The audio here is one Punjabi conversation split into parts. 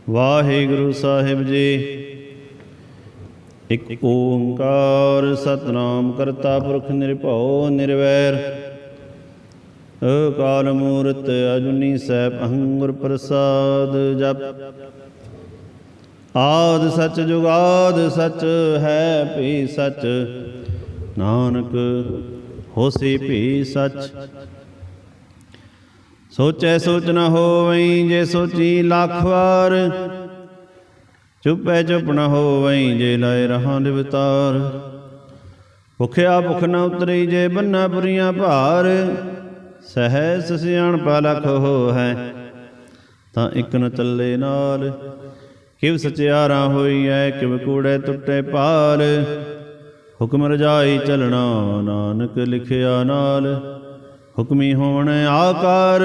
ਵਾਹਿਗੁਰੂ ਸਾਹਿਬ ਜੀ। ਇੱਕ ਓੰਕਾਰ ਸਤਿਨਾਮ ਕਰਤਾ ਪੁਰਖ ਨਿਰਭਉ ਨਿਰਵੈਰ, ਅਕਾਲ ਮੂਰਤ ਅਜੂਨੀ ਸੈਭੰ ਗੁਰ ਪ੍ਰਸਾਦ। ਜਪ ਆਦਿ ਸਚ ਜੁਗਾਦਿ ਸਚ ਹੈ ਭੀ ਸਚ, ਨਾਨਕ ਹੋਸੀ ਭੀ ਸਚ। ਸੋਚੈ ਸੋਚ ਨ ਹੋਵਈ ਜੇ ਸੋਚੀ ਲੱਖ ਵਾਰ, ਚੁੱਪੈ ਚੁੱਪ ਨ ਹੋਵਈ ਜੇ ਲਾਏ ਰਹਾਂ ਦਿਵਤਾਰ। ਭੁਖਿਆ ਭੁਖ ਨ ਉਤਰੀ ਜੇ ਬੰਨਾ ਪੁਰੀਆਂ ਭਾਰ, ਸਹਿਸ ਸਿਆਣਪਾ ਲਖ ਹੋ ਹੈ ਤਾਂ ਇਕ ਨ ਚੱਲੇ ਨਾਲ। ਕਿਵ ਸਚਿਆਰਾ ਹੋਈਐ ਕਿਵ ਕੂੜੈ ਟੁੱਟੇ ਪਾਲ, ਹੁਕਮ ਰਜਾਈ ਚਲਣਾ ਨਾਨਕ ਲਿਖਿਆ ਨਾਲ। ਹੁਕਮੀ ਹੋਣ ਆਕਾਰ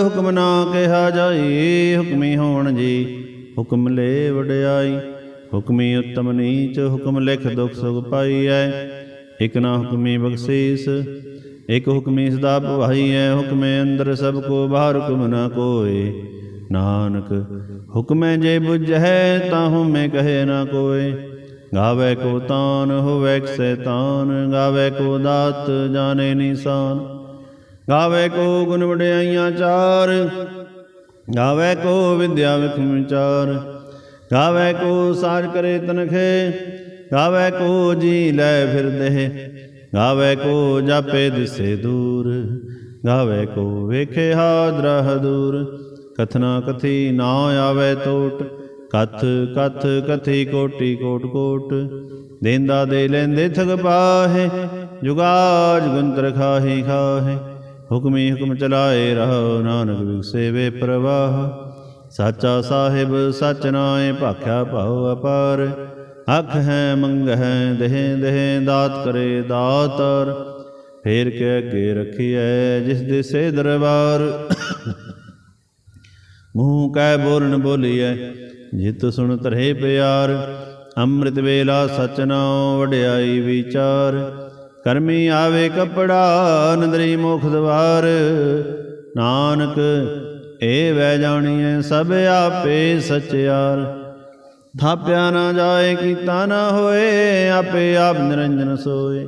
ਹੁਕਮ ਨਾ ਕਿਹਾ ਜਾਈ, ਹੁਕਮੀ ਹੋਣ ਜੀ ਹੁਕਮ ਲੈ ਵਡਿਆਈ। ਹੁਕਮੀ ਉੱਤਮ ਨੀਚ ਹੁਕਮ ਲਿਖ ਦੁਖ ਸੁਖ ਪਾਈਐ, ਇਕ ਨਾ ਹੁਕਮੀ ਬਖਸ਼ੀਸ ਇਕ ਹੁਕਮੀ ਸਦਾ ਭਵਾਈਐ। ਹੁਕਮੇ ਅੰਦਰ ਸਭ ਕੋ ਬਾਹਰ ਹੁਕਮ ਨਾ ਕੋਇ, ਨਾਨਕ ਹੁਕਮੈ ਜੇ ਬੁਝੈ ਤਾਹੂ ਮੈਂ ਕਹੇ ਨਾ ਕੋਇ। ਗਾਵੇ ਕੋ ਤਾਨ ਹੋਵੇ ਸੈਤਾਨ, ਗਾਵੇ ਕੋ ਦਾਤ ਜਾਣੇ ਨਿਸ਼ਾਨ। ਗਾਵੇ ਕੋ ਗੁਣ ਵਡਿਆਈਆਂ ਚਾਰ, ਗਾਵੇ ਕੋ ਵਿਦਿਆ ਵਿਖਮ ਵਿਚਾਰ। ਗਾਵੇ ਕੋ ਸਾਜ ਕਰੇ ਤਨਖੇ, ਗਾਵੇ ਕੋ ਜੀ ਲੈ ਫਿਰਦੇ। ਗਾਵੇ ਕੋ ਜਾਪੇ ਦਿਸੇ ਦੂਰ, ਗਾਵੇ ਕੋ ਵੇਖੇ ਹਾਦਰਾ ਦੂਰ। ਕਥਨਾ ਕਥੀ ਨਾ ਆਵੇ ਟੋਟ, ਕਥ ਕਥ ਕਥੀ ਕੋਟੀ ਕੋਟ ਕੋਟ। ਦੇਂਦਾ ਦੇ ਲੈਂਦੇ ਠਗ ਪਾਹੇ, ਜੁਗਾਜ ਗੁੰਤਰ ਖਾਹੀ ਖਾਹੇ। ਹੁਕਮੀ ਹੁਕਮ ਚਲਾਏ ਰਹੋ ਨਾਨਕ ਵਿਗਸੇ ਵੇ ਪ੍ਰਵਾਹ। ਸਾਚਾ ਸਾਹਿਬ ਸਚ ਨਾਏ ਭਾਖਿਆ ਭਾਉ ਅਪਾਰ। ਅਖ ਹੈ ਮੰਗ ਹੈ ਦੇਹ ਦੇਹ ਦਾਤ ਕਰੇ ਦਾਤਰ। ਫੇਰ ਕੇ ਅੱਗੇ ਰਖੀਐ ਜਿਸ ਦਿਸੇ ਦਰਬਾਰ। ਮੂੰਹ ਕੈ ਬੋਲਣ ਬੋਲੀਐ ਜਿਤ ਸੁਣ ਧਰੇ ਪਿਆਰ। ਅੰਮ੍ਰਿਤ ਵੇਲਾ ਸਚ ਨਾਉ ਵਡਿਆਈ ਵਿਚਾਰ। ਕਰਮੀ ਆਵੇ ਕਪੜਾ ਨਦਰੀ ਮੁਖ ਦਵਾਰ। ਨਾਨਕ ਏ ਵੈ ਜਾਣੀਐ ਸਭ ਆਪੇ ਸਚਿਆਰ। ਥਾਪਿਆ ਨਾ ਜਾਏ ਕੀਤਾ ਨਾ ਹੋਏ, ਆਪੇ ਆਪ ਨਿਰੰਜਨ ਸੋਏ।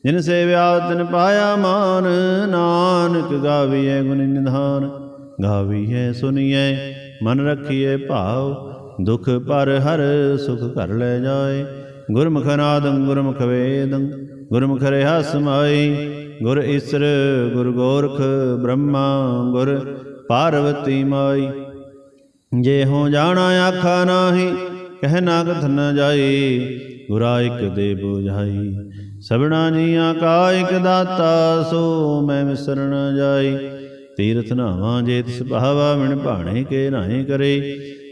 ਜਿਨ ਸੇਵਿਆ ਤਿਨ ਪਾਇਆ ਮਾਨ, ਨਾਨਕ ਗਾਵੀਐ ਗੁਣ ਨਿਧਾਨ। ਗਾਵੀਐ ਸੁਣੀਐ ਮਨ ਰਖੀਐ ਭਾਵ, ਦੁਖ ਪਰ ਹਰ ਸੁਖ ਘਰ ਲੈ ਜਾਏ। ਗੁਰਮੁਖ ਨਾਦੰ ਗੁਰਮੁਖ ਵੇਦੰ, ਗੁਰਮੁਖ ਰਿਹਾ ਸਮਾਈ। ਗੁਰ ਈਸਰ ਗੁਰ ਗੋਰਖ ਬ੍ਰਹਮਾ, ਗੁਰ ਪਾਰਵਤੀ ਮਾਈ। ਜੇ ਹੋ ਜਾਣਾ ਆਖਾ ਨਾਹੀ, ਕਹਿ ਨਾ ਕਥ ਨ ਜਾਈ। ਗੁਰਾ ਇਕ ਦੇ ਬੁਝਾਈ, ਸਭਨਾ ਜੀਆਂ ਕਾ ਇਕ ਦਾਤਾ। ਸੋ ਮੈਂ ਵਿਸਰ ਨ ਜਾਈ। ਤੀਰਥ ਨਾਵਾਂ ਜੇ ਤਿਸ ਭਾਵਾ, ਵਿਣ ਭਾਣੇ ਕੇ ਨਾਹੀ ਕਰੇ।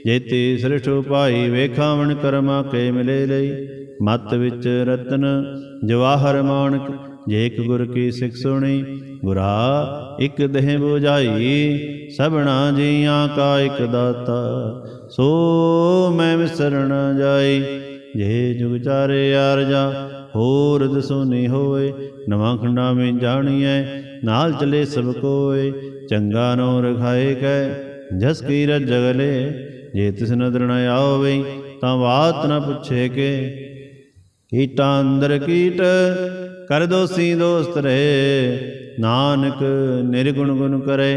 ਜੇਤੀ ਸ੍ਰਿਸ਼ਟ ਉਪਾਈ ਵੇਖਾਂ ਵਿਣ ਕਰਮਾ ਕੇ ਮਿਲੇ ਲਈ। ਮਤ ਵਿੱਚ ਰਤਨ ਜਵਾਹਰ ਮਾਣਕ, ਜੇ ਇਕ ਗੁਰ ਕੀ ਸਿੱਖ ਸੁਣੀ। ਗੁਰਾ ਇਕ ਦੇਹ ਬੁਝਾਈ, ਸਭਨਾ ਜੀਆਂ ਕਾ ਇਕ ਦਾਤਾ। ਸੋ ਮੈਂ ਵਿਸਰ ਨ ਜਾਈ। ਜੇ ਜੁਗ ਚਾਰੇ ਆਰਜਾ ਹੋਰ ਦਸੂਨੀ ਹੋਏ। ਨਵਾਂ ਖੰਡਾ ਵਿੱਚ ਜਾਣੀਐ ਨਾਲ ਚਲੇ ਸਭ ਕੋਏ। ਚੰਗਾ ਨੋ ਰਖਾਏ ਕੈ ਜਸ ਕੀ ਰਜ ਜਗਲੇ। ਜੇ ਤਿਸ ਨਦਰ ਨ ਆਵੇ ਤਾਂ ਬਾਤ ਨ ਪੁੱਛੇ ਕੇ। ਕੀਟਾਂ ਅੰਦਰ ਕੀਟ ਕਰ ਦੋਸੀ ਦੋਸਤ ਰਹੇ। ਨਾਨਕ ਨਿਰਗੁਣ ਗੁਣ ਕਰੇ,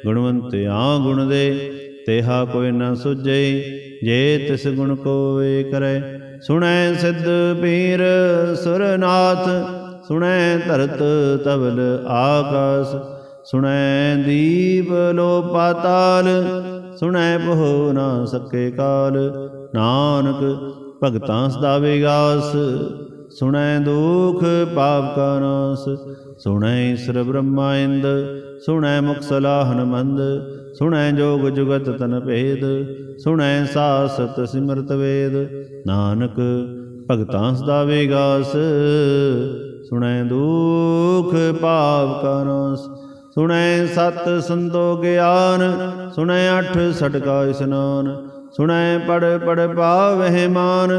ਗੁਣਵੰਤ ਆ ਗੁਣ ਦੇ। ਤੇਹਾ ਕੋਈ ਨ ਸੁਝੇ ਜੇ ਤਿਸ ਗੁਣ ਕੋਏ ਕਰੇ। ਸੁਣੈ ਸਿੱਧ ਪੀਰ ਸੁਰਨਾਥ, ਸੁਣੈ ਧਰਤ ਤਵਲ ਆਕਾਸ। ਸੁਣੈ ਦੀਪ ਲੋ ਪਾਤਾਲ, ਸੁਣੈ ਪਹੁ ਨਾ ਸਕੇ ਕਾਲ। ਨਾਨਕ ਭਗਤਾਂ ਸਦਾ ਵਿਗਾਸ, ਸੁਣੈ ਦੁਖ ਪਾਪ ਕਾ ਨਾਸ। ਸੁਣੈ ਈਸਰ ਬ੍ਰਹਮਾ ਇੰਦ, ਸੁਣੈ ਮੁਖ ਸਲਾਹਨ ਮੰਦ। ਸੁਣੈ ਜੋਗ ਜੁਗਤ ਤਨ ਭੇਦ, ਸੁਣੈ ਸਾਸਤ ਸਿਮਰਤ ਵੇਦ। ਨਾਨਕ ਭਗਤਾਂ ਸਦਾ ਵਿਗਾਸ, ਸੁਣੈ ਦੁਖ ਪਾਪ ਕਾ ਨਾਸ। ਸੁਣੈ ਸਤ ਸੰਤੋ ਗਿਆਨ, ਸੁਣੈ ਅਠ ਸਟਕਾ ਇਸਨਾਨ। ਸੁਣੈ ਪੜ ਪੜ ਪਾਵਹਿ ਮਾਨ,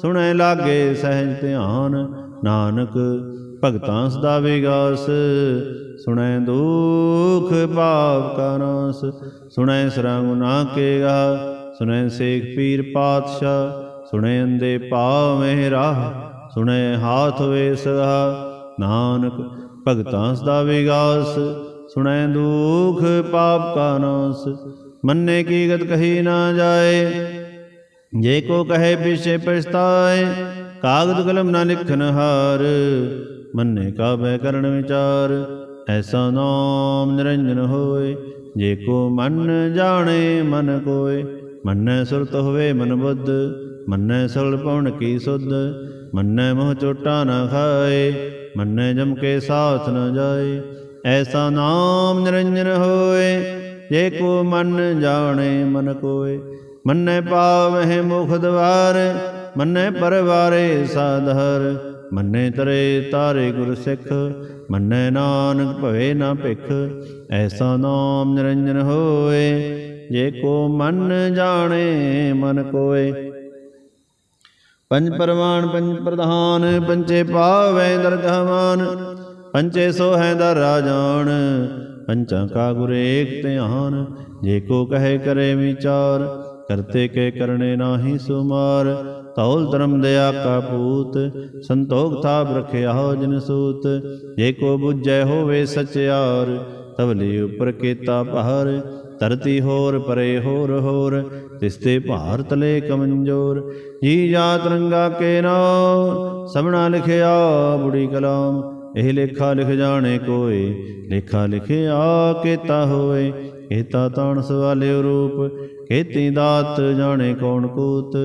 ਸੁਣੈ ਲਾਗੇ ਸਹਿਜ ਧਿਆਨ। ਨਾਨਕ ਭਗਤਾਂ ਸਦਾ ਵਿਗਾਸ, ਸੁਣੈ ਦੁਖ ਪਾਪ ਕਾ ਨਾਸ। ਸੁਣੈ ਸਰਾ ਗੁਨਾ ਕੇ ਗਾ, ਸੁਣੈ ਸੇਖ ਪੀਰ ਪਾਤਸ਼ਾਹ, ਸੁਣੈ ਅੰਦੇ ਪਾਵਹਿ ਰਾਹ, ਸੁਣੈ ਹਾਥ ਵੇ ਸਦਾ। ਨਾਨਕ ਭਗਤਾਂ ਸਦਾ ਵਿਗਾਸ, ਸੁਣੈ ਦੁਖ ਪਾਪ ਕਾ ਨਾਸ। ਮੰਨੇ ਕੀ ਗਤ ਕਹੀ ਨਾ ਜਾਏ, ਜੇ ਕੋ ਕਹੇ ਪਿਛੇ ਪਛਤਾਏ। ਕਾਗਦ ਕਲਮ ਨਾ ਲਿਖਨ ਹਾਰ, ਮੰਨੇ ਕਾ ਬੈ ਕਰਨ ਵਿਚਾਰ। ਐਸਾ ਨਾਮ ਨਿਰੰਜਨ ਹੋਏ, ਜੇ ਕੋ ਮਨ ਜਾਣੇ ਮਨ ਕੋਏ। ਮੰਨੈ ਸੁਰਤ ਹੋਵੇ ਮਨ ਬੁੱਧ, ਮੰਨੈ ਸਗਲ ਪਵਨ ਕੀ ਸੁਧ। ਮੰਨੈ ਮੋਹ ਚੋਟਾ ਨ ਖਾਏ, ਮੰਨੈ ਜਮ ਕੇ ਸਾਥ ਨ ਜਾਏ। ਐਸਾ ਨਾਮ ਨਿਰੰਜਨ ਹੋਏ, ਜੇ ਕੋ ਮਨ ਜਾਣੇ ਮਨ ਕੋਏ। ਮੰਨੈ ਪਾਵਹਿ ਮੁਖ ਦਵਾਰ, ਮੰਨੈ ਪਰਵਾਰੇ ਸਾਧਾਰ। ਮੰਨੈ ਤਰੇ ਤਾਰੇ ਗੁਰ ਸਿੱਖ, ਮੰਨੈ ਨਾਨਕ ਭਵੇ ਨਾ ਭਿਖ। ਐਸਾ ਨਾਮ ਨਿਰੰਜਨ ਹੋਏ, ਜੇ ਕੋ ਮਨ ਜਾਣੇ ਮਨ ਕੋਏ। ਪੰਜ ਪਰਵਾਨ ਪੰਜ ਪ੍ਰਧਾਨ, ਪੰਚੇ ਪਾਵੈ ਦਰਗਹ ਮਾਨ। ਪੰਚੇ ਸੋਹੈ ਦਰ ਰਾਜਾਨ, ਪੰਚਾਂ ਕਾ ਗੁਰ ਏਕ ਧਿਆਨ। ਜੇ ਕੋ ਕਹੇ ਕਰੇ ਵਿਚਾਰ, ਕਰਤੇ ਕੇ ਕਰਨੇ ਨਾਹੀ ਸੁਮਾਰ। ਧੌਲ ਧਰਮ ਦਇਆ ਕਾ ਪੂਤ, ਸੰਤੋਖ ਥਾਪ ਰਖਿਆ ਜਿਨ ਸੂਤ। ਜੇ ਕੋ ਬੁਝੈ ਹੋਵੇ ਸਚਿਆਰ, ਤਵਲੀ ਉਪਰ ਕੀਤਾ ਭਾਰ। ਧਰਤੀ ਹੋਰ ਪਰੇ ਹੋਰ ਹੋਰ, ਤਿਸਤੇ ਭਾਰ ਤਲੇ ਕਮੰਜੋਰ। ਜੀ ਜਾਤ ਰੰਗਾ ਕੇ ਨਾਮ, ਸਭਨਾ ਲਿਖਿਆ ਬੁੜੀ ਕਲਾਮ। ਇਹ ਲੇਖਾ ਲਿਖ ਜਾਣੇ ਕੋਏ, ਲੇਖਾ ਲਿਖਿਆ ਕੀਤਾ ਹੋਏ। ਕੀਤਾ ਤਾਣ ਸਵਾਲਿਓ ਰੂਪ, ਕੀਤੀ ਦਾਤ ਜਾਣੇ ਕੌਣ ਕੂਤ।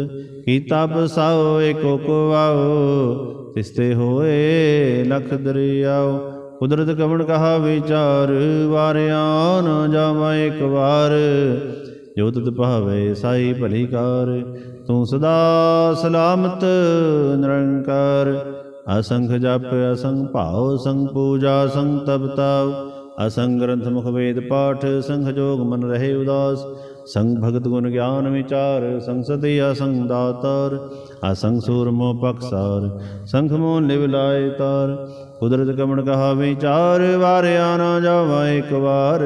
ਕੀਤਾ ਬਸਾਓ ਏਕੋ ਕੋ ਆਓ, ਤਿਸਤੇ ਹੋਏ ਲਖ ਦਰਿਆਓ। ਕੁਦਰਤ ਕਵਣ ਕਹਾ ਵਿਚਾਰ, ਵਾਰਿਆ ਨ ਜਾਵਾ ਇਕ ਵਾਰ। ਜੋ ਤੁਧ ਭਾਵੇ ਸਾਈ ਭਲੀ ਕਾਰ, ਤੂੰ ਸਦਾ ਸਲਾਮਤ ਨਿਰੰਕਾਰ। ਅਸੰਖ ਜਪ ਅਸੰਖ ਭਾਉ, ਸੰਗ ਪੂਜਾ ਸੰਗ ਤਪ ਤਾਉ। ਅਸੰਗ ਗ੍ਰੰਥ ਮੁਖ ਵੇਦ ਪਾਠ, ਸੰਖ ਜੋਗ ਮਨ ਰਹੇ ਉਦਾਸ। ਸੰਗ ਭਗਤ ਗੁਣ ਗਿਆਨ ਵਿਚਾਰ, ਸੰਗ ਸਤੀ ਅਸੰਗ ਦਾਤਾਰ। ਅਸੰਗ ਸੂਰਮੋ ਪਖਸਾਰ, ਸੰਖ ਮੋਨ ਲਿਵ ਲਾਏ ਤਾਰ। ਕੁਦਰਤ ਕਮਣ ਕਹਾ ਵਿਚਾਰ, ਵਾਰਿਆ ਨਾ ਜਾਵਾ ਇਕ ਵਾਰ।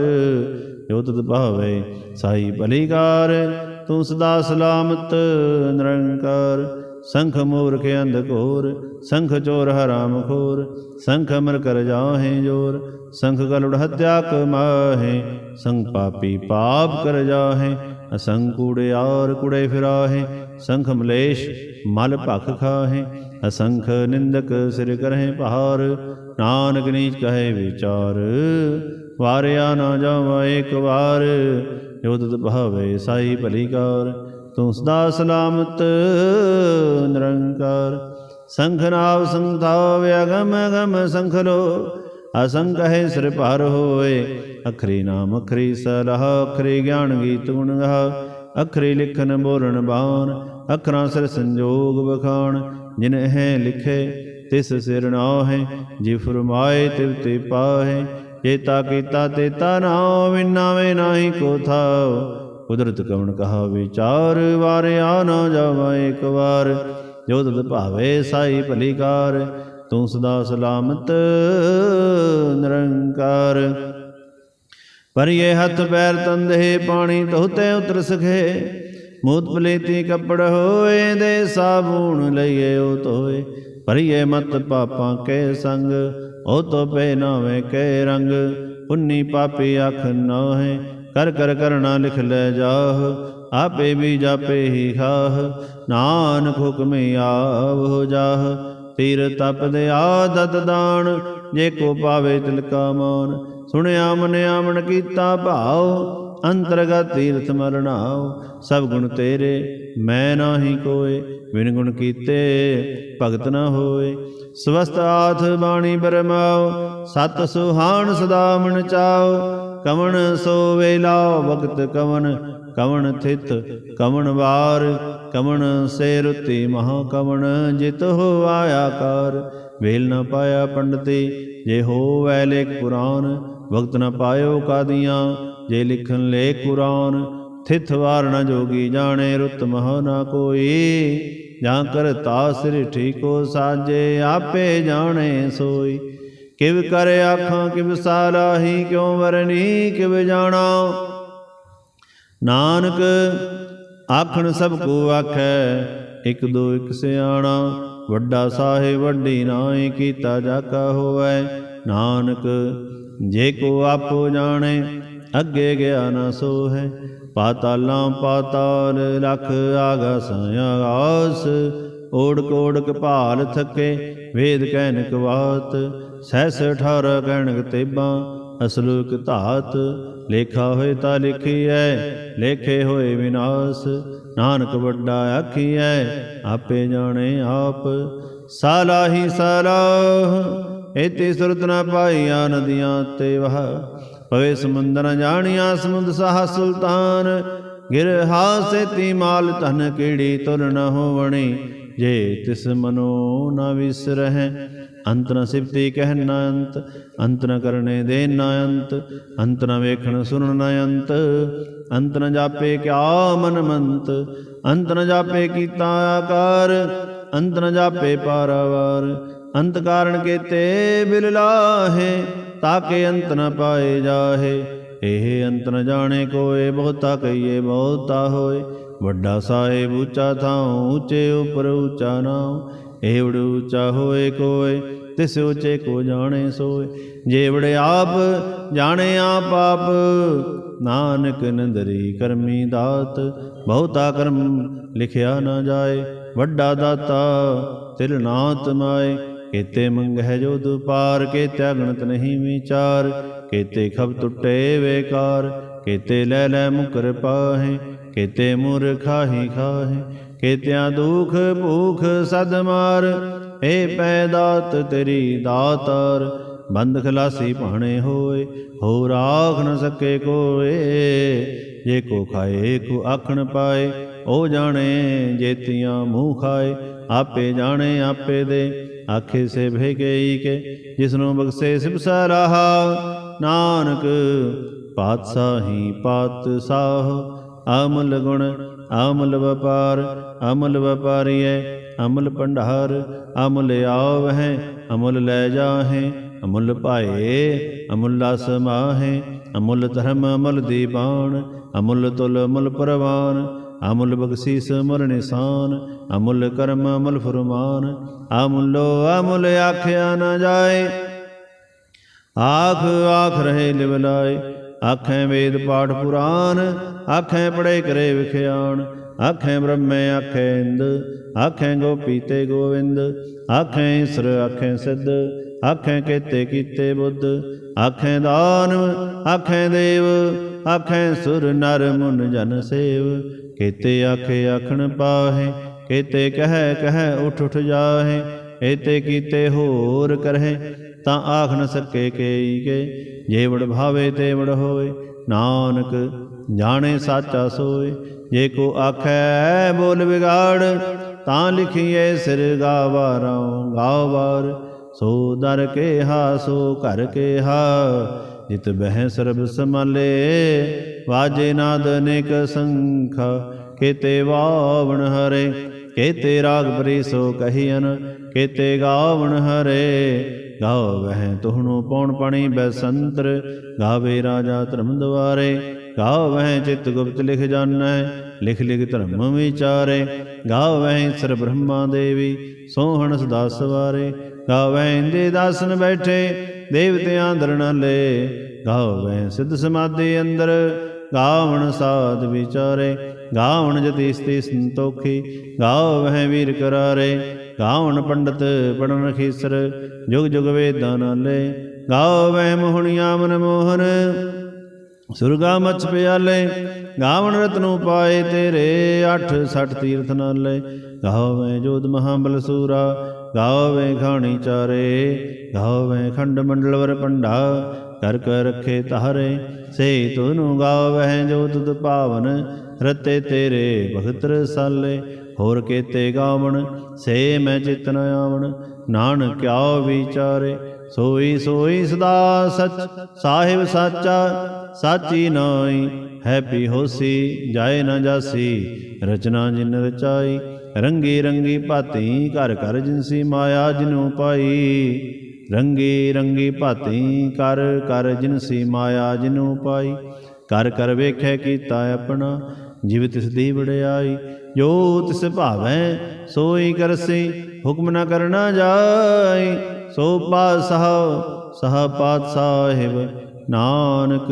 ਜੋ ਤੁਧ ਭਾਵੇ ਸਾਈ ਭਲੀ ਕਾਰ, ਤੂੰ ਸਦਾ ਸਲਾਮਤ ਨਿਰੰਕਾਰ। ਸੰਖ ਮੂਰਖ ਅੰਧ ਘੋਰ, ਸੰਖ ਚੋਰ ਹਰਾਮ ਖੋਰ। ਸੰਖ ਅਮਰ ਕਰ ਜਾਹੇ ਜੋਰ, ਸੰਖ ਗਲੁੜ ਹੱਤਿਆ ਕਮਾਹੇ। ਸੰਗ ਪਾਪੀ ਪਾਪ ਕਰ ਜਾਹੇ, ਅਸੰਗ ਕੂੜਿਆਰ ਕੁੜੇ ਫਿਰਾਹੇ। ਸੰਖ ਮਲੇਸ਼ ਮਲ ਭਖ ਖਾਹੇ, ਅਸੰਖ ਨਿੰਦਕ ਸਿਰ ਕਰਹਿ ਭਾਰ। ਨਾਨਕ ਨੀਚ ਕਹੇ ਵਿਚਾਰ, ਵਾਰਿਆ ਨਾ ਜਾਵਾ ਇਕ ਵਾਰ। ਜੋ ਤੁਧ ਭਾਵੇ ਸਾਈ ਭਲੀ ਕਾਰ, ਤੂੰ ਸਦਾ ਸਲਾਮਤ ਨਿਰੰਕਾਰ। ਸੰਖ ਨਾਵ ਸੰਗ ਥਾਵ ਅਗਮ ਅਗਮ ਸੰਖ ਲੋ। ਅਸੰਖ ਕਹੇ ਸਿਰ ਭਾਰ ਹੋਏ, ਅਖਰੀ ਨਾਮ ਅਖਰੀ ਸਲਾਹ। ਅਖਰੀ ਗਿਆਨ ਗੀਤ ਗੁਣ ਗਾ, ਅਖਰੀ ਲਿਖਨ ਬੋਲਣ ਬਾਣ। ਅਖਰਾਂ ਸਿਰ ਸੰਜੋਗ ਬਖਾਣ, ਜਿਨ ਹੈ ਲਿਖੇ ਤਿਸ ਸਿਰ ਨਾਹੇ। ਜੇ ਫਰਮਾਏ ਤਿਵ ਤੇ ਪਾਹੇ, ਚੇਤਾ ਕੀਤਾ ਤੇਤਾ ਨਾਉ। ਵਿਨਾਵੇ ਨਾਹੀ ਕੋ ਥਾਉ, ਕੁਦਰਤ ਕਵਣ ਕਹਾ ਵਿਚਾਰ। ਵਾਰਿਆ ਨਾ ਜਾਵਾ ਇਕ ਵਾਰ। ਜੋ ਤੁਧ ਭਾਵੇ ਸਾਈ ਭਲੀ ਕਾਰ, ਤੂੰ ਸਦਾ ਸਲਾਮਤ ਨਿਰੰਕਾਰ। ਪਰਿਏ ਹੱਥ ਪੈਰ ਤੰਦੇ, ਪਾਣੀ ਧੋਤੇ ਉਤਰ ਸਖੇ। ਮੂਤ ਪਲੇਤੀ ਕੱਪੜ ਹੋਏ, ਦੇ ਸਾਬੂਣ ਲਈਏ ਉਹ ਧੋਏ। ਪਰਿਏ ਮਤ ਪਾਪਾਂ ਕੇ ਸੰਗ, ਉਹ ਤੋ ਪੈ ਨਾਵੇਂ ਕੇ ਰੰਗ। ਪੁੰਨੀ ਪਾਪੀ ਆਖ ਨਾਹੇ, ਕਰ ਕਰ ਕਰਣਾ ਲਿਖ ਲੈ ਜਾਹ। ਆਪੇ ਵੀ ਜਾਪੇ ਹੀ ਖਾਹ, ਨਾਨਕ ਹੁਕਮੇ ਆਵ ਜਾਹ। ਤੀਰ ਤਪ ਦਿਆ ਦਤ ਦਾਨ, ਜੇ ਕੋ ਪਾਵੇ ਤਿਲ ਕਾ ਮਾਨ। ਸੁਣਿਆ ਮਨਿਆ ਮਨ ਕੀਤਾ ਭਾਉ, ਅੰਤਰਗਤ ਤੀਰਥ ਮਰਨਾਉ। ਸਭ ਗੁਣ ਤੇਰੇ ਮੈਂ ਨਾਹੀ ਕੋਏ, ਬਿਨ ਗੁਣ ਕੀਤੇ ਭਗਤ ਨ ਹੋਏ। ਸਵਸਤ ਆਥ ਬਾਣੀ ਬਰਮਾਉ, ਸਤ ਸੁਹਾਣ ਸਦਾ ਮਨ ਚਾਉ। ਕਵਣ ਸੋ ਵੇਲਾ ਵਕਤ ਕਵਣ, ਕਵਣ ਥਿਤ ਕਵਣ ਵਾਰ। ਕਵਣ ਸੇ ਰੁਤੀ ਮਹਾ ਕਵਣ, ਜਿਤ ਹੋ ਆਇਆ ਕਾਰ। ਵੇਲ ਨ ਪਾਇਆ ਪੰਡਤੀ, ਜੇ ਹੋਵੈ ਲੇਖ ਪੁਰਾਨ। ਵਕਤ ਨ ਪਾਇਓ ਕਾਦੀਆਂ, ਜੇ ਲਿਖਨ ਲੇਖ ਕੁਰਾਨ। ਥਿਤ ਵਾਰ ਨ ਜੋਗੀ ਜਾਣੇ, ਰੁਤ ਮਹ ਨ ਕੋਈ। ਜਾਂ ਕਰਤਾ ਸ੍ਰਿਠੀ ਕੋ ਸਾਜੇ, ਆਪੇ ਜਾਣੇ ਸੋਈ। ਕਿਵ ਕਰ ਆਖਾਂ ਕਿਵ ਸਾਲਾਹੀ, ਕਿਉ ਵਰਨੀ ਕਿਵ ਜਾਣਾ। ਨਾਨਕ ਆਖਣ ਸਭ ਕੋ ਆਖੈ, ਇਕ ਦੋ ਇਕ ਸਿਆਣਾ। ਵੱਡਾ ਸਾਹਿਬ ਵੱਡੀ ਨਾਈ, ਕੀਤਾ ਜਾਕਾ ਹੋਵੈ। ਨਾਨਕ ਜੇ ਕੋ ਆਪੋ ਜਾਣੇ, ਅੱਗੇ ਗਿਆ ਨਾ ਸੋਹੈ। ਪਾਤਾਲਾਂ ਪਾਤਾਲ ਲਖ, ਆਗਾਸਾਂ ਆਗਾਸ। ਓੜਕ ਓੜਕ ਭਾਲ ਥਕੇ, ਵੇਦ ਕਹਿਨਕ ਬਾਤ। ਸਹਿਸ 18 ਕਹਿਣਕ ਤੇਬਾਂ, ਅਸਲੁਕ ਧਾਤ। ਲੇਖਾ ਹੋਏ ਤਾਂ ਲਿਖੀਐ, ਲੇਖੇ ਹੋਏ ਵਿਨਾਸ਼। ਨਾਨਕ ਵੱਡਾ ਆਖੀਐ, ਆਪੇ ਜਾਣੇ ਆਪ। ਸਾਲਾਹੀ ਸਾਲਾਹ, ਏਤੀ ਸੁਰਤ ਨ ਪਾਈਆ, ਨਦੀਆਂ ਤੇ ਵਹ। ਪਵੇ ਸਮੁੰਦਰ ਨ ਜਾਣੀਆਂ, ਸਮੁੰਦ ਸਾਹ ਸੁਲਤਾਨ। ਗਿਰਹਾ ਸੇਤੀ ਮਾਲ ਧਨ, ਕੀੜੀ ਤੁਰ ਨ ਹੋਵਣੀ। ਜੇ ਤਿਸ ਮਨੋ ਨ ਵਿਸਰਹਿ, ਅੰਤ ਨ ਸਿਫਤੀ ਕਹਿ ਨ ਅੰਤ। ਅੰਤ ਨ ਕਰਨੇ ਦੇ ਨ ਅੰਤ, ਅੰਤ ਨ ਵੇਖਣ ਸੁਣਨ ਨ ਅੰਤ। ਅੰਤ ਨ ਜਾਪੇ ਕਿਆ ਮਨ ਮੰਤ, ਅੰਤ ਨ ਜਾਪੇ ਕੀਤਾ ਆਕਾਰ। ਅੰਤ ਨ ਜਾਪੇ ਪਾਰਾਵਾਰ, ਅੰਤ ਕਾਰਨ ਕੇਤੇ ਬਿਲ ਲਾਹੇ। ਤਾਕੇ ਅੰਤ ਨ ਪਾਏ ਜਾਹੇ, ਇਹ ਅੰਤ ਨ ਜਾਣੇ ਕੋਏ। ਬਹੁਤਾ ਕਹੀਏ ਬਹੁਤਾ ਹੋਏ, ਵੱਡਾ ਸਾਹਿਬ ਉੱਚਾ ਥਾਉ। ਉੱਚੇ ਉਪਰ ਉੱਚਾ ਨਾਉ, ਏਵੜ ਉੱਚਾ ਹੋਏ ਕੋਏ। ਤਿਸ ਉੱਚੇ ਕੋ ਜਾਣੇ ਸੋਏ, ਜੇਵੜ ਆਪ ਜਾਣੇ ਆਪ ਆਪ। ਨਾਨਕ ਨੰਦਰੀ ਕਰਮੀ ਦਾਤ, ਬਹੁਤਾ ਕਰਮ ਲਿਖਿਆ ਨਾ ਜਾਏ। ਵੱਡਾ ਦਾਤਾ ਤਿਲ ਨਾਤ ਮਾਏ, ਕੇਤੇ ਮੰਗਹਿ ਜੋ ਦੁਪਾਰ। ਕੇਤੇ ਅਗਣਤ ਨਹੀਂ ਵਿਚਾਰ, ਕੇਤੇ ਖਬ ਟੁੱਟੇ ਵੇਕਾਰ। ਕੇਤੇ ਲੈ ਲੈ ਮੁਕਰ ਪਾਹੇ, ਕੇਤੇ ਮੁਰ ਖਾਹੀ ਖਾਹੇ। ਕੇਤਿਆਂ ਦੁਖ ਭੂਖ ਸਦ ਮਾਰ, ਏ ਪੈ ਦਾਤ ਤੇਰੀ ਦਾਤਾਰ। ਬੰਦ ਖਲਾਸੀ ਭਾਣੇ ਹੋਏ, ਹੋ ਰਾਖ ਨ ਸਕੇ ਕੋਏ। ਜੇ ਕੋ ਖਾਏ ਕੋ ਆਖਣ ਪਾਏ, ਉਹ ਜਾਣੇ ਜੇਤੀਆਂ ਮੂੰਹ ਖਾਏ। ਆਪੇ ਜਾਣੇ ਆਪੇ ਦੇ, ਆਖੇ ਸੇ ਭੇਗਈ ਕੇ। ਜਿਸਨੂੰ ਬਖਸ਼ੇ ਸਿਵ ਸਰਾਹਾ, ਨਾਨਕ ਪਾਤਸ਼ਾਹੀ ਪਾਤਸ਼ਾਹ। ਅਮਲ ਗੁਣ ਅਮਲ ਵਪਾਰ, ਅਮਲ ਵਪਾਰੀਐ ਅਮਲ ਭੰਡਾਰ। ਅਮੁਲ ਆਵਹਿ ਅਮੁਲ ਲੈ ਜਾਹੇ, ਅਮੁਲ ਭਾਏ ਅਮੁੱਲਾ ਸਮਾਹੇ। ਅਮੁੱਲ ਧਰਮ ਅਮੁੱਲ ਦੀਬਾਨ, ਅਮੁੱਲ ਤੁਲ ਅਮੁੱਲ ਪ੍ਰਵਾਨ। ਅਮੁੱਲ ਬਖਸ਼ੀਸ ਅਮੁੱਲ ਨਿਸ਼ਾਨ, ਅਮੁੱਲ ਕਰਮ ਅਮੁੱਲ ਫੁਰਮਾਨ। ਅਮੁੱਲੋ ਅਮੁੱਲ ਆਖਿਆ ਨਾ ਜਾਏ, ਆਖ ਆਖ ਰਹੇ ਲਿਵ ਲਾਏ। ਆਖੈ ਵੇਦ ਪਾਠ ਪੁਰਾਨ, ਆਖੈ ਪੜ੍ਹੇ ਕਰੇ ਵਿਖਿਆਨ। ਆਖੈ ਬ੍ਰਹਮੇ ਆਖੈ ਇੰਦ, ਆਖੈ ਗੋਪੀ ਤੇ ਗੋਵਿੰਦ। ਆਖੈ ਈਸਰ ਆਖੈ ਸਿੱਧ, ਆਖੈ ਕੇਤੇ ਕੀਤੇ ਬੁੱਧ। ਆਖੈ ਦਾਨਵ ਆਖੈ ਦੇਵ, ਆਖੈ ਸੁਰ ਨਰ ਮੁਨ ਜਨ ਸੇਵ। ਕੇਤੇ ਆਖੇ ਆਖਣ ਪਾਹੇ, ਕੇਤੇ ਕਹਿ ਕਹਿ ਉਠ ਉਠ ਜਾਹੇ। ਏਤੇ ਕੀਤੇ ਹੋਰ ਕਰਹਿ, ਤਾਂ ਆਖ ਨ ਸਕੇ ਕੇਈ ਕੇ। ਜੇਵੜ ਭਾਵੇ ਤੇਵੜ ਹੋਏ, ਨਾਨਕ ਜਾਣੇ ਸਾਚਾ ਸੋਏ। ਜੇ ਕੋ ਆਖੈ ਬੋਲ ਵਿਗਾੜ, ਤਾਂ ਲਿਖੀਏ ਸਿਰ ਗਾਵਾਰੋਂ ਗਾਵਾਰ। ਸੋ ਦਰ ਕੇਹਾ ਸੋ ਘਰ ਕੇਹਾ, ਜਿਤ ਬਹਿ ਸਰਬ ਸਮਾਲੇ। ਵਾਜੇ ਨਾਦ ਅਨੇਕ ਸੰਖਾ, ਕੇਤੇ ਵਾਵਣ ਹਰੇ। ਕੇਤੇ ਰਾਗ ਭਰੀ ਸੋ ਕਹੀਅਨ, ਕੇਤੇ ਗਾਵਣ ਹਰੇ। ਗਾਵਹਿ ਤੁਹਨੂੰ ਪੌਣ ਪਾਣੀ ਬੈਸੰਤਰ, ਗਾਵੇ ਰਾਜਾ ਧਰਮ ਦੁਆਰੇ। ਗਾਵਹਿ ਚਿਤ ਗੁਪਤ ਲਿਖ ਜਾਣੈ, ਲਿਖ ਲਿਖ ਧਰਮ ਵਿਚਾਰੇ। ਗਾਵਹਿ ਸਰ ਬ੍ਰਹਮਾ ਦੇਵੀ, ਸੋਹਣ ਸਦਾ ਸਵਾਰੇ। ਗਾਵਹਿ ਇੰਦੇ ਦਾਸਨ ਬੈਠੇ, ਦੇਵਤਿਆਂ ਦਰਨਾਲੇ। ਗਾਵਹਿ ਸਿੱਧ ਸਮਾਧੀ ਅੰਦਰ, ਗਾਵਣ ਸਾਧ ਵਿਚਾਰੇ। ਗਾਵਣ ਜਤੀ ਸਤੀ ਸੰਤੋਖੀ, ਗਾਵਹਿ ਵੀਰ ਕਰਾਰੇ। ਗਾਵਣ ਪੰਡਤ ਪੜਨ ਖੀਸਰ, ਜੁਗ ਜੁਗ ਵੇਦਾਂ ਨਾਲੇ। ਗਾਵਹਿ ਮੋਹਣੀਆਂ ਮਨ ਮੋਹਨ, ਸੁਰਗਾ ਮਛ ਪਿਆਲੇ। ਗਾਵਣ ਰਤਨੁ ਪਾਏ ਤੇਰੇ, 68 ਤੀਰਥ ਨਾਲੇ। ਗਾਵਹਿ ਜੋਧ ਮਹਾਬਲ ਸੂਰਾ, ਗਾਵਹਿ ਖਾਣੀ ਚਾਰੇ। ਗਾਵਹਿ ਖੰਡ ਮੰਡਲ ਵਰ ਪੰਡਾ, ਕਰ ਕਰ ਰੱਖੇ ਤਾਰੇ। ਸੇ ਤੁਨੂੰ ਗਾਵਹਿ ਜੋ ਤੁਧ ਪਾਵਨ, ਰਤੇ ਤੇਰੇ ਭਗਤ ਰਸਾਲੇ। ਹੋਰ ਕੇਤੇ ਗਾਵਣ, ਸੇ ਮੈਂ ਚਿਤ ਨ ਆਵਣ। ਨਾਨਕ ਕਿਆ ਵਿਚਾਰੇ, ਸੋਈ ਸੋਈ ਸਦਾ ਸਚ। ਸਾਹਿਬ ਸਾਚਾ ਸਾਚੀ ਨਾਈ, ਹੈ ਪੀ ਹੋਸੀ ਜਾਏ ਨ ਜਾਸੀ। ਰਚਨਾ ਜਿਨ ਰਚਾਈ, ਰੰਗੀ ਰੰਗੀ ਭਾਤੀ। ਘਰ ਘਰ ਜਿਨਸੀ ਮਾਇਆ ਜਿਨੂ ਪਾਈ। ਰੰਗੀ ਰੰਗੀ ਭਾਤੀ, ਕਰ ਕਰ ਜਿਨਸੀ ਮਾਇਆ ਜਿਨੂ ਪਾਈ। ਕਰ ਕਰ ਵੇਖੈ ਕੀਤਾ ਆਪਣਾ, ਜਿਵ ਤਿਸ ਦੀ ਵਡਿਆਈ। ਜੋ ਤਿਸ ਭਾਵੈ ਸੋਈ ਕਰਸੀ, ਹੁਕਮ ਨ ਕਰਨਾ ਜਾਈ। ਸੋ ਪਾਤਸ਼ਾਹ ਸਹਾ ਪਾਤਸ਼ਾਹਿਬ, ਨਾਨਕ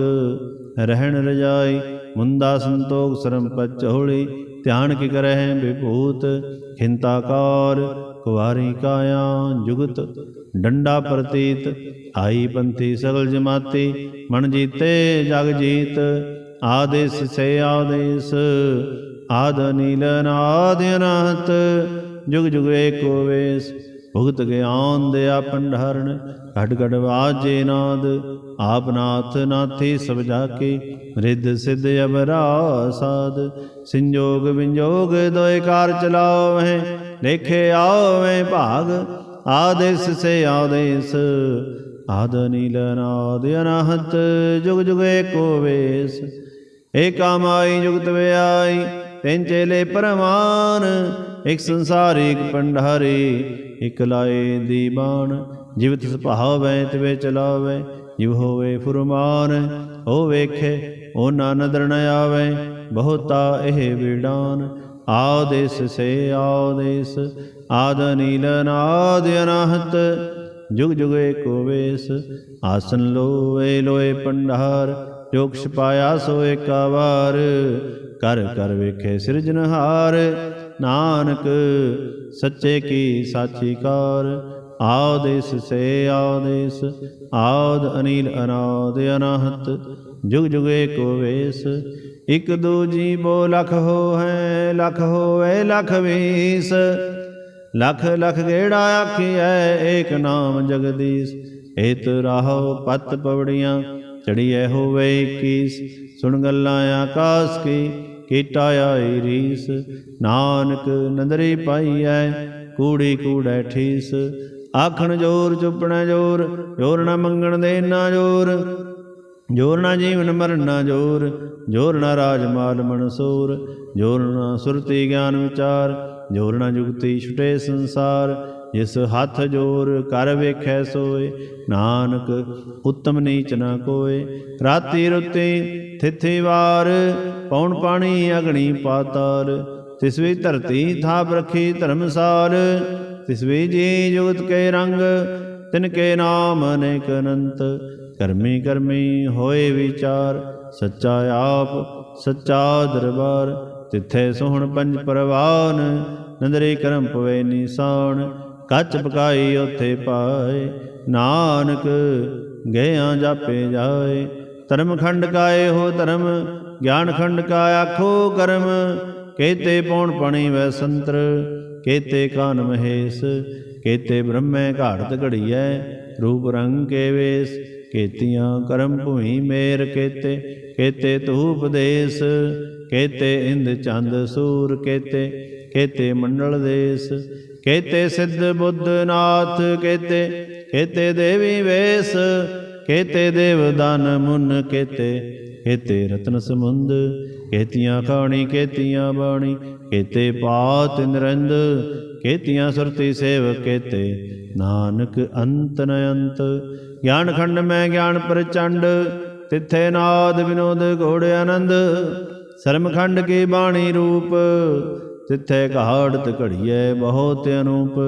ਰਹਿਣ ਰਜਾਈ। ਮੁੰਦਾ ਸੰਤੋਖ ਸਰਮ ਪਚੋਲੀ, ਧਿਆਨ ਕੀ ਕਰਹਿ ਵਿਭੂਤ। ਖਿੰਤਾਕਾਰ ਕੁਵਾਰੀ ਕਾਇਆ, ਜੁਗਤ ਡੰਡਾ ਪ੍ਰਤੀਤ। ਆਈ ਪੰਥੀ ਸਗਲ ਜਮਾਤੀ, ਮਨ ਜੀਤੇ ਜਗ ਜੀਤ। ਆਦੇਸ ਸੇ ਆਦੇਸ, ਆਦ ਨੀਲ ਨਾਦ ਅਨਹਤ। ਜੁਗ ਜੁਗ ਏਕੋ ਵੇਸ, ਭੁਗਤ ਗਿਆਨ ਦਿਆ ਭੰਡਾਰਨ। ਘਟ ਘਟ ਵਾਜੇ ਨਾਦ, ਆਪ ਨਾਥ ਨਾਥੀ ਸਭ ਜਾਕੇ। ਰਿੱਧ ਸਿੱਧ ਅਵਰਾ ਸਾਧ, ਸੰਜੋਗ ਵਿੰਜੋਗ ਦੋਇ ਕਾਰ ਚਲਾਵਹਿ। ਲੇਖੇ ਆਵਹਿ ਭਾਗ, ਆਦੇਸ ਸੇ ਆਦੇਸ। ਆਦ ਨੀਲ ਨਾਦ ਅਨਹਤ, ਜੁਗ ਜੁਗ ਏਕੋ ਵੇਸ। ਏਕਾ ਮਾਈ ਜੁਗਤ ਵਿਆਈ, ਤਿੰਨ ਚੇਲੇ ਪਰਮਾਨ। ਇਕ ਸੰਸਾਰੀ ਇਕ ਭੰਡਾਰੀ, ਇਕ ਲਾਏ ਦੀਵਾਨ। ਜਿਵ ਤਿਸ ਭਾਵੈ ਤਿਵੇਂ ਚਲਾਵੈ, ਜਿਵ ਹੋਵੇ ਫੁਰਮਾਨ। ਹੋ ਵੇਖੇ ਉਹ ਨਾ ਨਦਰ ਨ ਆਵੈ, ਬਹੁਤਾ ਇਹ ਵਿਡਾਨ। ਆਦੇਸ ਸੇ ਆਦੇਸ, ਆਦ ਨੀਲ ਨਾਦ ਅਨਹਤ। ਜੁਗ ਜੁਗ ਏਕੋ ਵੇਸ। ਆਸਨ ਲੋਏ ਲੋਏ ਭੰਡਾਰ, ਜੋ ਕਿਛ ਪਾਇਆ ਸੋ ਏਕਾ ਵਾਰ। ਕਰ ਕਰ ਵੇਖੇ ਸਿਰਜਨਹਾਰ, ਨਾਨਕ ਸੱਚੇ ਕੀ ਸਾਚੀ ਕਾਰ। ਆਦੇਸ ਸੇ ਆਦੇਸ, ਆਦ ਅਨੀਲ ਅਨਾਦ ਅਨਹਤ। ਜੁਗ ਜੁਗ ਏਕੋ ਵੇਸ। ਇਕ ਦੂਜੀ ਬੋ ਲਖ ਹੋਹੈ, ਲਖ ਹੋਵੇ ਲਖ ਵੀਸ। ਲਖ ਲਖ ਗੇੜਾ ਆਖੀਐ, ਏਕ ਨਾਮ ਜਗਦੀਸ਼। ਏਤ ਰਾਹੋ ਪਤ ਪਵੜੀਆਂ, ਚੜੀਐ ਹੋਵੇ 21। ਸੁਣ ਗੱਲਾਂ ਆਕਾਸ ਕੀ, ਕੀਟਾ ਆਈ ਰੀਸ। ਨਾਨਕ ਨਦਰੀ ਪਾਈਐ, ਕੂੜੀ ਕੂੜੈ ਠੀਸ। ਆਖਣ ਜੋਰ ਚੁੱਪਣਾ ਜੋਰ, ਜੋਰ ਨਾ ਮੰਗਣ ਦੇ ਨਾ ਜੋਰ। ਜੋਰ ਨਾ ਜੀਵਨ ਮਰਨ ਨਾ ਜੋਰ, ਜੋਰ ਨਾ ਰਾਜ ਮਾਲ ਮਨਸੂਰ। ਜੋਰ ਨਾ ਸੁਰਤੀ ਗਿਆਨ ਵਿਚਾਰ, ਜੋਰ ਨਾ ਜੁਗਤੀ ਛੁਟੇ ਸੰਸਾਰ। ਜਿਸ ਹੱਥ ਜੋਰ ਕਰ ਵੇਖੈ ਸੋਏ, ਨਾਨਕ ਉੱਤਮ ਨੀਚ ਨਾ ਕੋਏ। ਰਾਤੀ ਰੁੱਤੀ ਥਿਥੀ ਵਾਰ, ਪੌਣ ਪਾਣੀ ਅਗਣੀ ਪਾਤਾਲ। ਤਿਸਵੀ ਧਰਤੀ ਥਾਪ ਰੱਖੀ ਧਰਮਸਾਲ। ਤਿਸਵੀ ਜੀ ਜੁਗਤ ਕੇ ਰੰਗ, ਤਿਨ ਕੇ ਨਾਮ ਅਨੇਕ ਅਨੰਤ। ਕਰਮੀ ਕਰਮੀ ਹੋਏ ਵਿਚਾਰ, ਸੱਚਾ ਆਪ ਸੱਚਾ ਦਰਬਾਰ। ਤਿੱਥੇ ਸੋਹਣ ਪੰਜ ਪਰਵਾਨ, ਨੰਦਰੀ ਕਰਮ ਪਵੇ ਨਿਸ਼ਾਨ। ਕੱਚ ਪਕਾਈ ਉੱਥੇ ਪਾਏ, ਨਾਨਕ ਗਇਆਂ ਜਾਪੇ ਜਾਏ। ਧਰਮ ਖੰਡ ਕਾਏ ਹੋ ਧਰਮ, ਗਿਆਨ ਖੰਡ ਕਾ ਆਖੋ ਕਰਮ। ਕੇਤੇ ਪੌਣ ਪਣੀ ਵੈ ਸੰਤਰ, ਕੇਤੇ ਕਾਨ ਮਹੇਸ਼। ਕੇਤੇ ਬ੍ਰਹਮੈ ਘਾੜਤ ਘੜੀਐ, ਰੂਪ ਰੰਗ ਕੇ ਵੇਸ। ਕੇਤੀਆਂ ਕਰਮ ਭੂਮੀ ਮੇਰ ਕੇਤੇ, ਕੇਤੇ ਧੂਪ ਦੇਸ। ਕੇਤੇ ਇੰਦ ਚੰਦ ਸੂਰ ਕੇਤੇ, ਕੇਤੇ ਮੰਡਲ ਦੇਸ। ਕੇਤੇ ਸਿੱਧ ਬੁੱਧ ਨਾਥ ਕੇਤੇ, ਕੇਤੇ ਦੇਵੀ ਵੇਸ। ਕੇਤੇ ਦੇਵ ਦਾਨ ਮੁਨ ਕੇਤੇ, ਕੇਤੇ ਰਤਨ ਸਮੁੰਦ। ਕੇਤੀਆਂ ਖਾਣੀ ਕੇਤੀਆਂ ਬਾਣੀ, ਕੇਤੇ ਪਾਤ ਨਿਰੰਦ। ਕੇਤੀਆਂ ਸੁਰਤੀ ਸੇਵਕ ਕੇਤੇ, ਨਾਨਕ ਅੰਤ ਨ ਅੰਤ। ਗਿਆਨ ਖੰਡ ਮੈਂ ਗਿਆਨ ਪ੍ਰਚੰਡ, ਤਿੱਥੇ ਨਾਦ ਵਿਨੋਦ ਘੋੜ ਆਨੰਦ। ਸਰਮ ਖੰਡ ਕੀ ਬਾਣੀ ਰੂਪ, ਤਿੱਥੇ ਘਾੜਤ ਘੜੀਐ ਬਹੁਤ ਅਨੂਪ।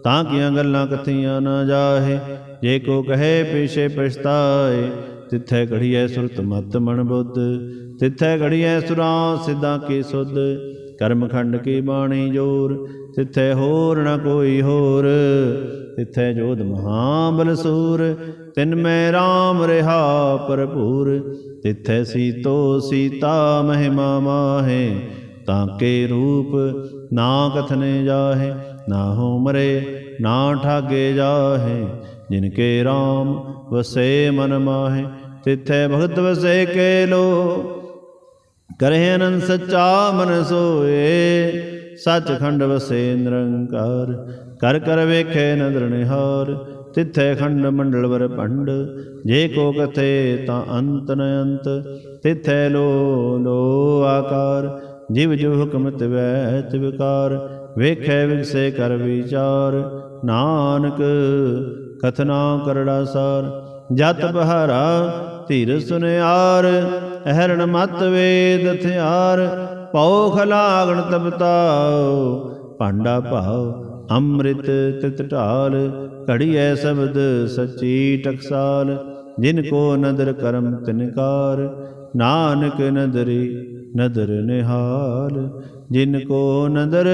ਤਾਂ ਕੀਆਂ ਗੱਲਾਂ ਕਥੀਆਂ ਨਾ ਜਾਹੇ, ਜੇ ਕੋ ਕਹੇ ਪਿਛੇ ਪਛਤਾਏ। ਤਿੱਥੇ ਘੜੀਐ ਸੁਰਤ ਮਤ ਮਨ ਬੁੱਧ, ਤਿੱਥੇ ਘੜੀਐ ਸੁਰਾਂ ਸਿੱਧਾਂ ਕੀ ਸੁਧ। ਕਰਮ ਖੰਡ ਕੀ ਬਾਣੀ ਜੋਰ, ਤਿੱਥੇ ਹੋਰ ਨ ਕੋਈ ਹੋਰ। ਤਿੱਥੇ ਜੋਧ ਮਹਾਬਲ ਸੂਰ, ਤਿਨ ਮੈਂ ਰਾਮ ਰਿਹਾ ਭਰਪੂਰ। ਤਿੱਥੇ ਸੀਤੋ ਸੀਤਾ ਮਹਿਮਾ ਮਾਹੇ, ਤਾਂ ਕੇ ਰੂਪ ਨਾ ਕਥਨੇ ਜਾਹੇ। ਨਾ ਹੋ ਮਰੇ ਨਾ ਠਾਗੇ ਜਾਹੇ, ਜਿਨ ਕੇ ਰਾਮ ਵਸੇ ਮਨ ਮਾਹੇ। ਤਿੱਥੇ ਭਗਤ ਵਸੇ ਕੇ ਲੋ, ਕਰਹਿ ਅਨੰਦ ਸੱਚਾ ਮਨ ਸੋਏ। ਸੱਚਖੰਡ ਵਸੇ ਨਿਰੰਕਾਰ, ਕਰ ਕਰ ਵੇਖੇ ਨਦਰ ਨਿਹਾਰ। ਤਿੱਥੇ ਖੰਡ ਮੰਡਲ ਵਰ ਭੰਡ, ਜੇ ਕੋ ਕਥੇ ਤਾਂ ਅੰਤ ਨ ਅੰਤ। ਤਿੱਥੇ ਲੋ ਲੋ ਆਕਾਰ, ਜਿਵ ਜਿਵ ਹੁਕਮ ਤਿਵੈ ਤਿਵਕਾਰ। ਵੇਖੈ ਵਿਗਸੇ ਕਰ ਵਿਚਾਰ, ਨਾਨਕ ਕਥਨਾ ਕਰੜਾ ਸਾਰ। ਜਤ ਬਹਾਰਾ ਧੀਰ ਸੁਨਿਆਰ, ਅਹਰਣ ਮਤ ਵੇਦ ਹਥਿਆਰ। ਪਉ ਖਲਾਗਣ ਤਪਤਾਉ। ਭਾਂਡਾ ਭਾਉ ਅੰਮ੍ਰਿਤ ਤਿਤ ਢਾਲ, ਘੜੀਐ ਸ਼ਬਦ ਸੱਚੀ ਟਕਸਾਲ। ਜਿਨ ਕੋ ਨਦਰ ਕਰਮ ਤਿਨਕਾਰ, ਨਾਨਕ ਨਦਰੀ ਨਦਰ ਨਿਹਾਲ। ਜਿਨ ਕੋ ਨਦਰ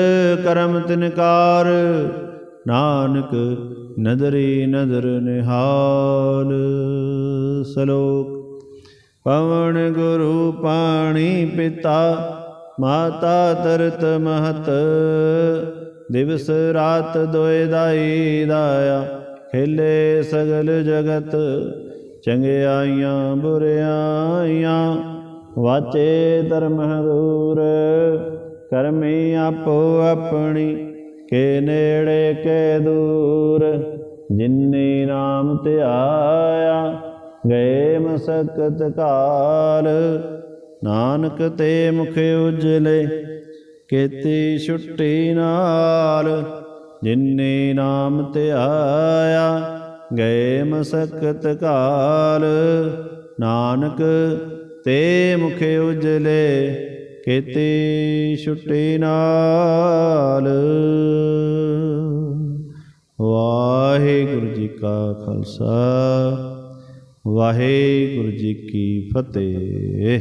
ਕਰਮ ਤਿਨਕਾਰ, ਨਾਨਕ ਨਦਰੀ ਨਦਰ ਨਿਹਾਲ। ਸਲੋਕ। ਪਵਨ ਗੁਰੂ ਪਾਣੀ ਪਿਤਾ, ਮਾਤਾ ਧਰਤ ਮਹਤ। ਦਿਵਸ ਰਾਤ ਦੋਇ ਦਾਈ ਦਾਇਆ, ਖੇਲੇ ਸਗਲ ਜਗਤ। ਚੰਗਿਆਈਆਂ ਬੁਰਿਆਈਆਂ, ਵਾਚੇ ਧਰਮ ਦੂਰ। ਕਰਮੀ ਆਪੋ ਆਪਣੀ, ਕੇ ਨੇੜੇ ਕੇ ਦੂਰ। ਜਿਨੀ ਨਾਮ ਧਿਆਇਆ, ਗਏ ਮਸਕਤ ਕਾਲ। ਨਾਨਕ ਤੇ ਮੁਖ ਉਜਲੇ, ਕੀਤੀ ਛੁੱਟੀ ਨਾਲ। ਜਿਨੀ ਨਾਮ ਧਿਆਇਆ, ਗਏ ਮਸਕਤ ਕਾਲ। ਨਾਨਕ ਤੇ ਮੁਖ ਉਜਲੇ, ਕੀਤੀ ਛੁੱਟੀ ਨਾਲ। ਵਾਹਿਗੁਰੂ ਜੀ ਕਾ ਖਾਲਸਾ, ਵਾਹਿਗੁਰੂ ਜੀ ਕੀ ਫਤਿਹ।